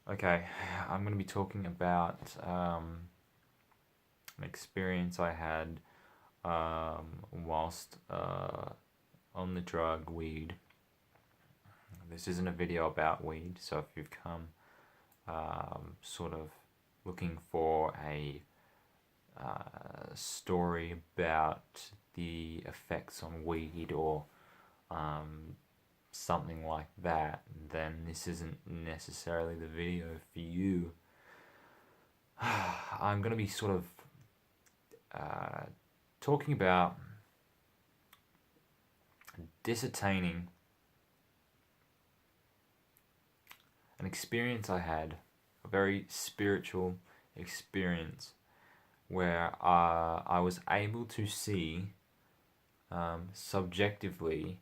Okay, I'm going to be talking about an experience I had whilst on the drug weed. This isn't a video about weed, so if you've come sort of looking for a story about the effects on weed or um, something like that, then this isn't necessarily the video for you. I'm going to be sort of talking about dissertating an experience I had, a very spiritual experience, where I was able to see subjectively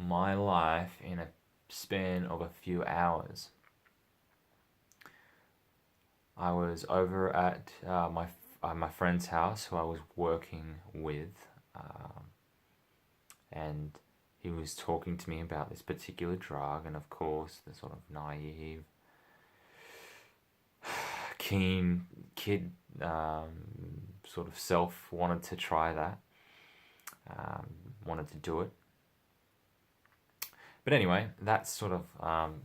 my life in a span of a few hours. I was over at my friend's house who I was working with, and he was talking to me about this particular drug, and of course, the sort of naive, keen kid sort of self wanted to try that, wanted to do it. But anyway, that's sort of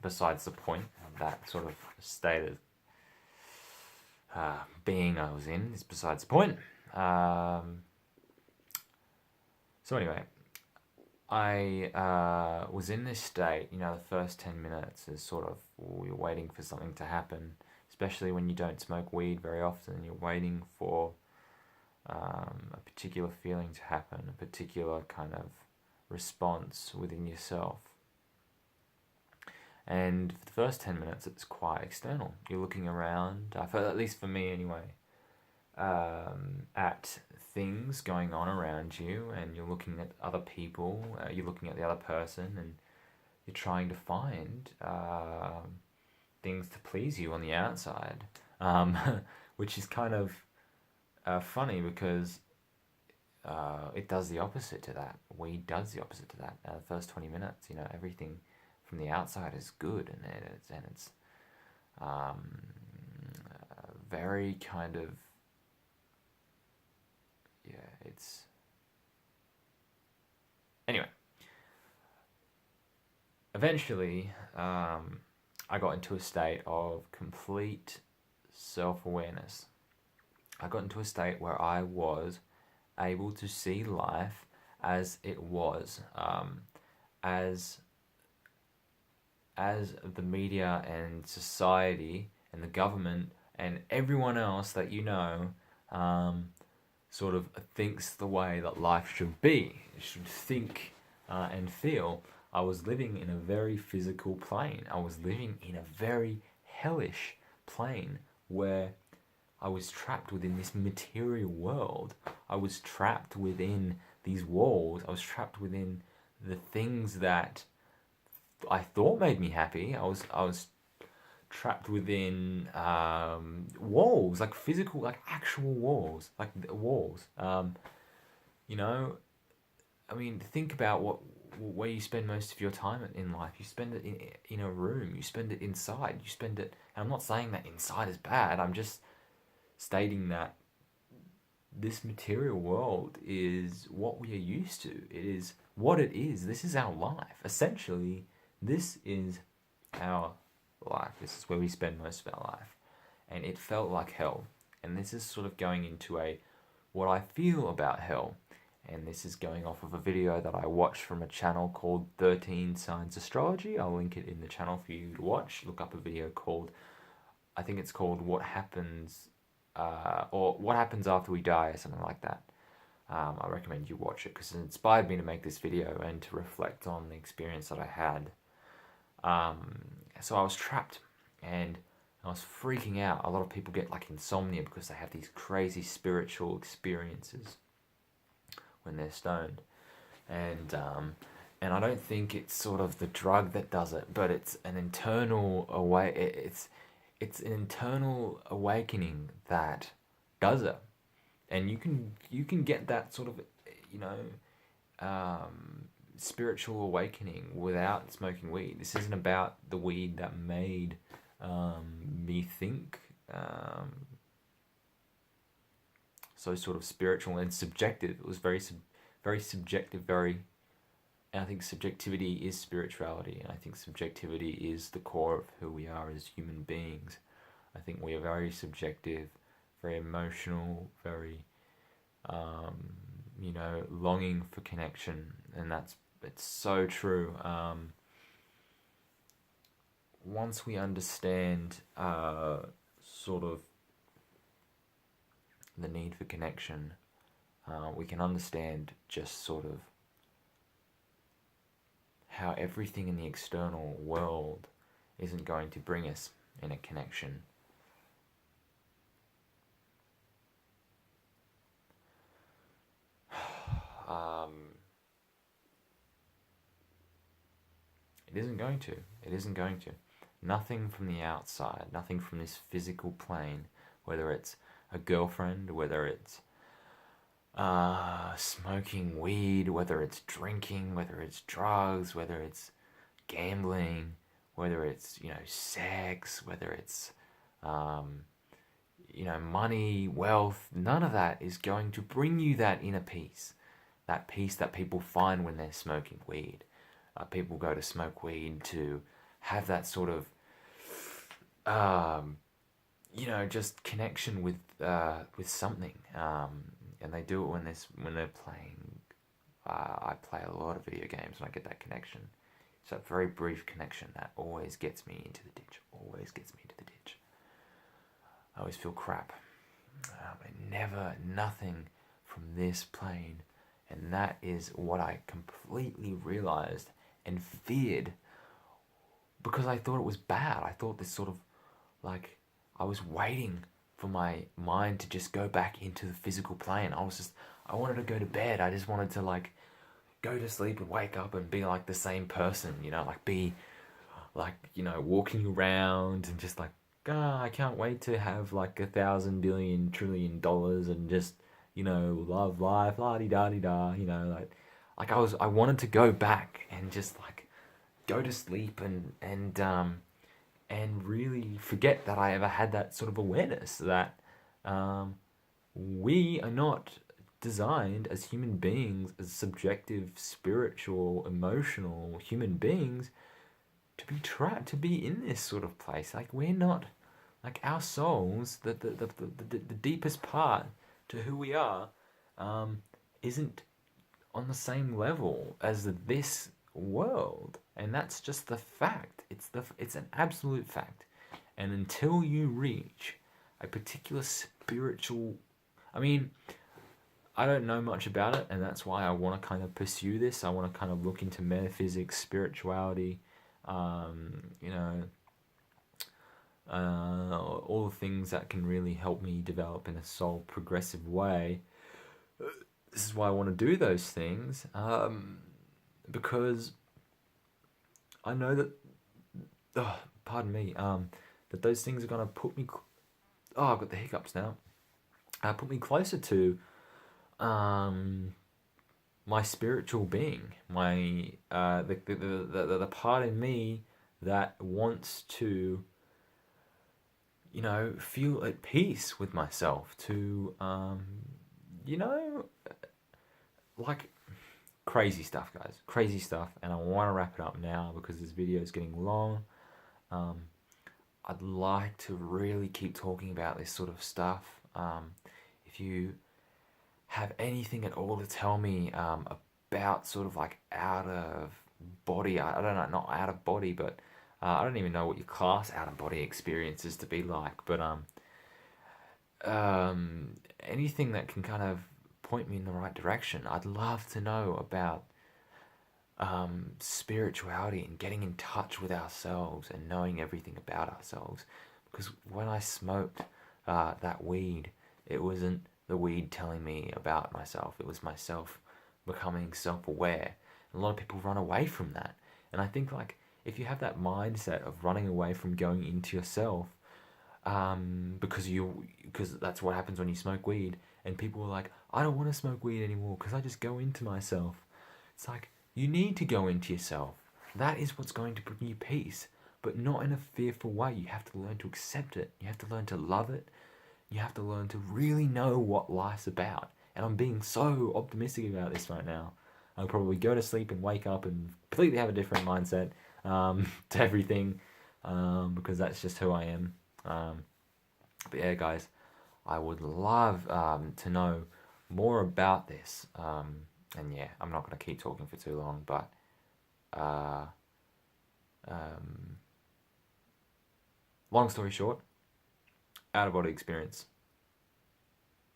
besides the point. That sort of state of being I was in is besides the point. So anyway, I was in this state, the first 10 minutes is sort of you're waiting for something to happen, especially when you don't smoke weed very often. You're waiting for a particular feeling to happen, a particular kind of response within yourself. And for the first 10 minutes, it's quite external. You're looking around, at least for me anyway, at things going on around you, and you're looking at other people, you're looking at the other person, and you're trying to find things to please you on the outside, which is kind of funny because it does the opposite to that. Weed does the opposite to that. The first 20 minutes, everything from the outside is good, and it's very kind of, yeah, it's anyway. Eventually, I got into a state of complete self-awareness. I got into a state where I was able to see life as it was, as the media and society and the government and everyone else that sort of thinks the way that life should be, should think and feel. I was living in a very physical plane. I was living in a very hellish plane where I was trapped within this material world. I was trapped within these walls. I was trapped within the things that I thought made me happy. I was trapped within walls, like physical, like actual walls, like walls. You know, I mean, think about where you spend most of your time in life. You spend it in a room. You spend it inside. You spend it. And I'm not saying that inside is bad. I'm just stating that this material world is what we are used to. It is what it is. This is our life. Essentially, this is our life. This is where we spend most of our life. And it felt like hell. And this is sort of going into what I feel about hell. And this is going off of a video that I watched from a channel called 13 Signs Astrology. I'll link it in the channel for you to watch. Look up a video called, I think it's called What Happens, or What Happens After We Die, or something like that. I recommend you watch it because it inspired me to make this video and to reflect on the experience that I had. So I was trapped and I was freaking out. A lot of people get like insomnia because they have these crazy spiritual experiences when they're stoned, and I don't think it's sort of the drug that does it, but it's an internal it's an internal awakening that does it, and you can get that sort of you know spiritual awakening without smoking weed. This isn't about the weed that made me think. So sort of spiritual and subjective. It was very subjective, and I think subjectivity is spirituality, and I think subjectivity is the core of who we are as human beings. I think we are very subjective, very emotional, very, longing for connection, and it's so true. Once we understand sort of the need for connection, we can understand just sort of how everything in the external world isn't going to bring us in a connection. It isn't going to. It isn't going to. Nothing from the outside, nothing from this physical plane, whether it's a girlfriend, whether it's smoking weed, whether it's drinking, whether it's drugs, whether it's gambling, whether it's, sex, whether it's, money, wealth, none of that is going to bring you that inner peace. That peace that people find when they're smoking weed. People go to smoke weed to have that sort of, just connection with something. And they do it when they're playing. I play a lot of video games and I get that connection. It's that very brief connection that always gets me into the ditch. Always gets me into the ditch. I always feel crap. Nothing from this plane. And that is what I completely realized and feared, because I thought it was bad. I thought this sort of, I was waiting for my mind to just go back into the physical plane. I wanted to go to bed. I just wanted to go to sleep and wake up and be the same person, be walking around and just I can't wait to have 1,000 billion trillion dollars and just, love life, la-di-da-di-da, I wanted to go back and just go to sleep and really forget that I ever had that sort of awareness that we are not designed as human beings, as subjective, spiritual, emotional human beings, to be trapped, to be in this sort of place. We're not, our souls, the deepest part to who we are, isn't on the same level as this world, and that's just the fact. It's an absolute fact. And until you reach a particular spiritual, I don't know much about it, and that's why I want to kind of pursue this. I want to kind of look into metaphysics, spirituality, all the things that can really help me develop in a soul progressive way. This is why I want to do those things, because I know that, that those things are going to put me, I've got the hiccups now, put me closer to my spiritual being, my the part in me that wants to, feel at peace with myself, to crazy stuff, guys, crazy stuff. And I want to wrap it up now because this video is getting long. I'd like to really keep talking about this sort of stuff. If you have anything at all to tell me about sort of out of body, I don't know, not out of body, but I don't even know what your class out of body experience is to be like, but anything that can kind of point me in the right direction. I'd love to know about spirituality and getting in touch with ourselves and knowing everything about ourselves. Because when I smoked that weed, it wasn't the weed telling me about myself. It was myself becoming self-aware. And a lot of people run away from that. And I think if you have that mindset of running away from going into yourself, because that's what happens when you smoke weed, and people are like, I don't want to smoke weed anymore because I just go into myself. It's you need to go into yourself. That is what's going to bring you peace. but not in a fearful way. You have to learn to accept it. You have to learn to love it. You have to learn to really know what life's about. And I'm being so optimistic about this right now. I'll probably go to sleep and wake up and completely have a different mindset to everything, because that's just who I am. But yeah, guys, I would love to know more about this. And yeah, I'm not going to keep talking for too long, but long story short, out of body experience.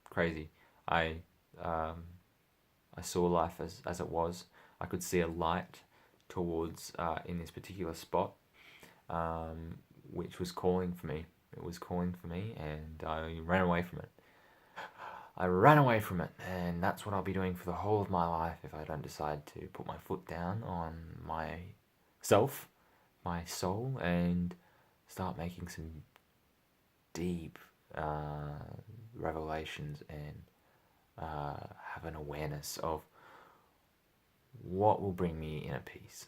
Crazy. I I saw life as it was. I could see a light towards in this particular spot, which was calling for me. It was calling for me, and I ran away from it. I ran away from it, and that's what I'll be doing for the whole of my life if I don't decide to put my foot down on myself, my soul, and start making some deep revelations and have an awareness of what will bring me inner peace.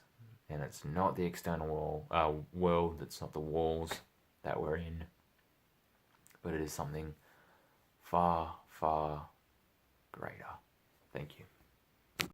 And it's not the external world, it's not the walls that we're in, but it is something far, far greater. Thank you.